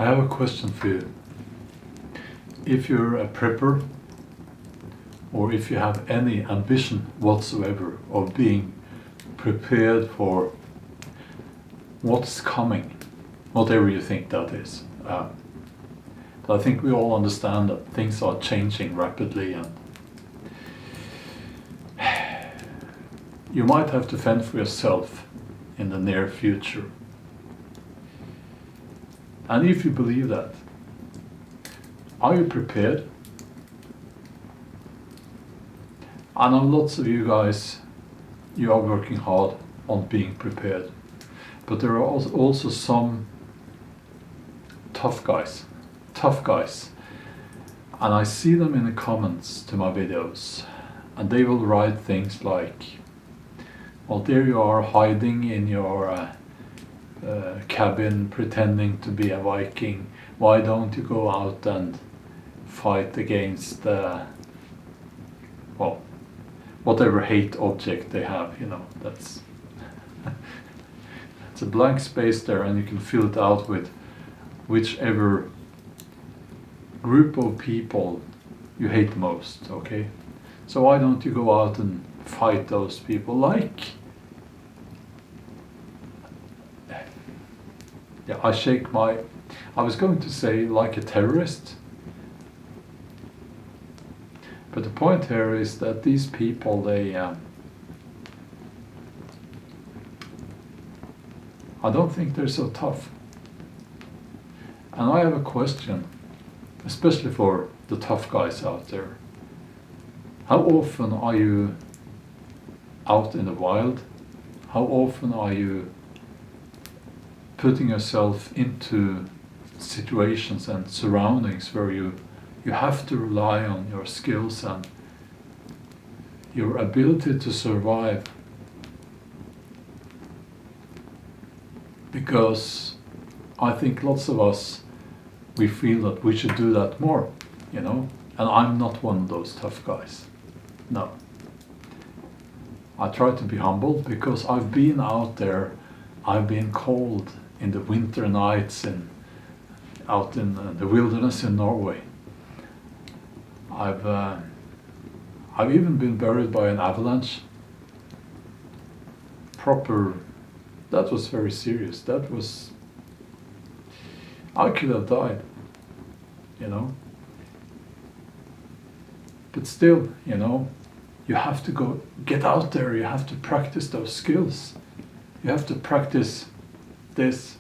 have a question for you. If you're a prepper, or if you have any ambition whatsoever of being prepared for what's coming, whatever you think that is. I think we all understand that things are changing rapidly, and you might have to fend for yourself in the near future. And if you believe that, are you prepared? I know lots of you guys, you are working hard on being prepared, but there are also some tough guys, and I see them in the comments to my videos, and they will write things like, well, there you are hiding in your cabin pretending to be a Viking, why don't you go out and fight against well, whatever hate object they have, you know, that's it's a blank space there, and you can fill it out with whichever group of people you hate most, okay? So why don't you go out and fight those people like... Yeah, I was going to say like a terrorist, but the point here is that these people, they I don't think they're so tough. And I have a question, especially for the tough guys out there. How often are you out in the wild? How often are you putting yourself into situations and surroundings where you have to rely on your skills and your ability to survive? Because I think lots of us, we feel that we should do that more, you know? And I'm not one of those tough guys. No. I try to be humble because I've been out there, I've been cold in the winter nights and out in the wilderness in Norway. I've even been buried by an avalanche. That was very serious. I could have died, you know. But still, you know, you have to get out there, you have to practice those skills. You have to practice this.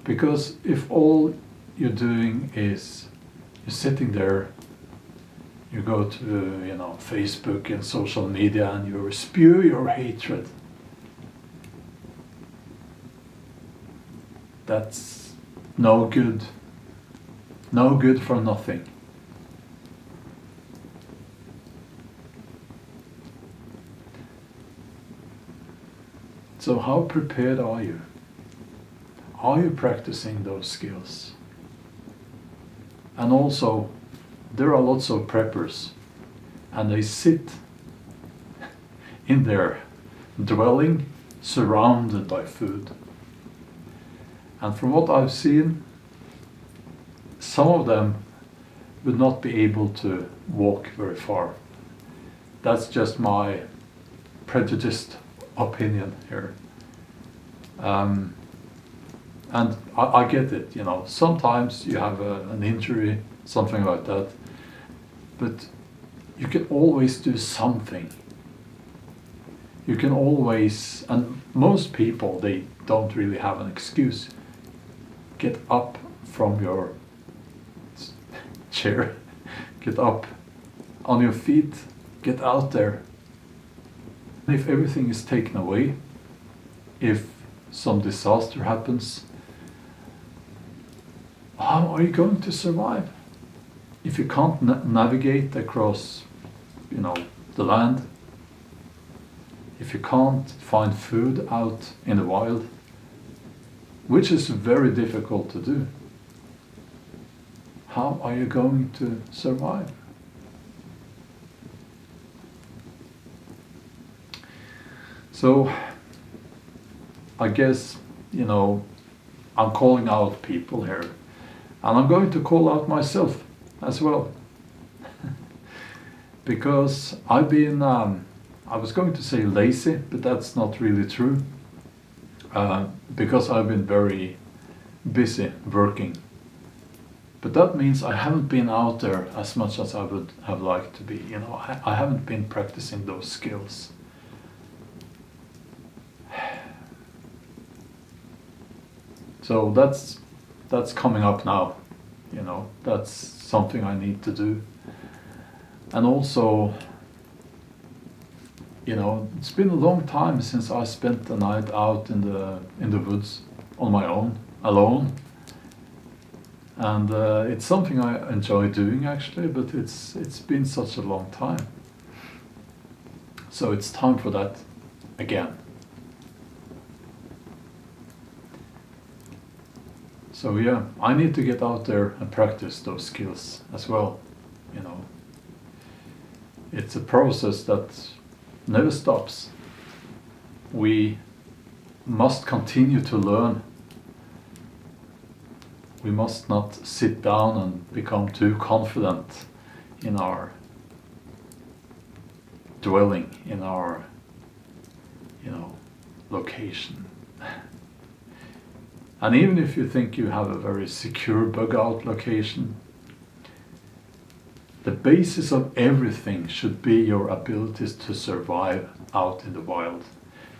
Because if all you're doing is you're sitting there, you go to, you know, Facebook and social media and you spew your hatred, that's no good. No good for nothing. So how prepared are you? Are you practicing those skills? And also, there are lots of preppers, and they sit in their dwelling surrounded by food. And from what I've seen, some of them would not be able to walk very far. That's just my prejudiced opinion here. And I get it, you know, sometimes you have an injury, something like that, but you can always do something. You can always, and most people, they don't really have an excuse. Get up from your chair, get up on your feet, get out there. If everything is taken away, if some disaster happens, how are you going to survive? If you can't navigate across, you know, the land, if you can't find food out in the wild, which is very difficult to do, how are you going to survive? So, I guess, you know, I'm calling out people here, and I'm going to call out myself as well. Because I've been, I was going to say lazy, but that's not really true. Because I've been very busy working. But that means I haven't been out there as much as I would have liked to be. You know, I haven't been practicing those skills. So that's coming up now. You know, that's something I need to do. And also, you know, it's been a long time since I spent the night out in the woods on my own, alone. And it's something I enjoy doing actually, but it's been such a long time. So it's time for that again. So yeah, I need to get out there and practice those skills as well, you know. It's a process that never stops. We must continue to learn. We must not sit down and become too confident in our dwelling, in our, you know, location. And even if you think you have a very secure bug out location, the basis of everything should be your abilities to survive out in the wild.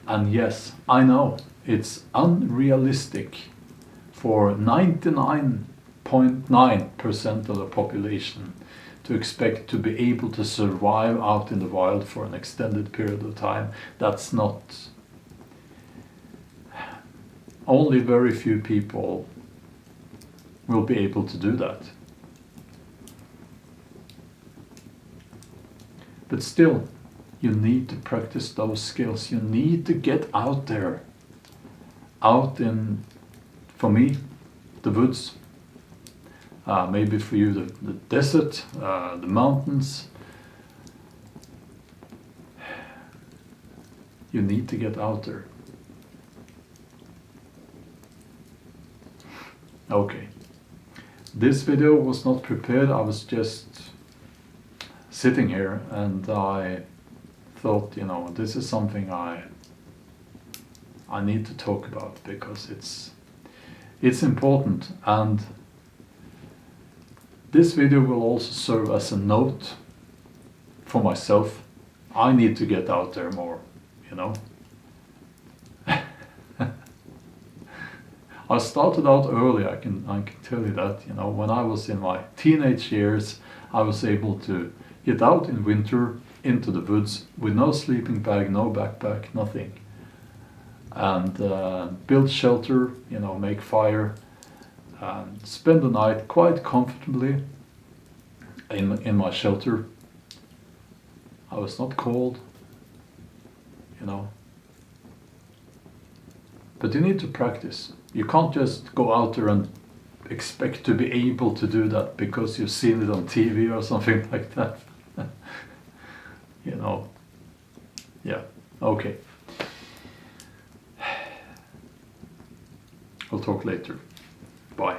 And yes, I know it's unrealistic for 99.9% of the population to expect to be able to survive out in the wild for an extended period of time. That's not... Only very few people will be able to do that. But still, you need to practice those skills. You need to get out there. Out in, for me, the woods. Maybe for you, the desert, the mountains. You need to get out there. Okay. This video was not prepared. I was just sitting here and I thought, you know, this is something I need to talk about because it's important, and this video will also serve as a note for myself. I need to get out there more, you know. I started out early, I can tell you that, you know, when I was in my teenage years, I was able to get out in winter into the woods with no sleeping bag, no backpack, nothing. And build shelter, you know, make fire, and spend the night quite comfortably in my shelter. I was not cold, you know. But you need to practice. You can't just go out there and expect to be able to do that because you've seen it on TV or something like that. You know. Yeah, okay. We'll talk later. Bye.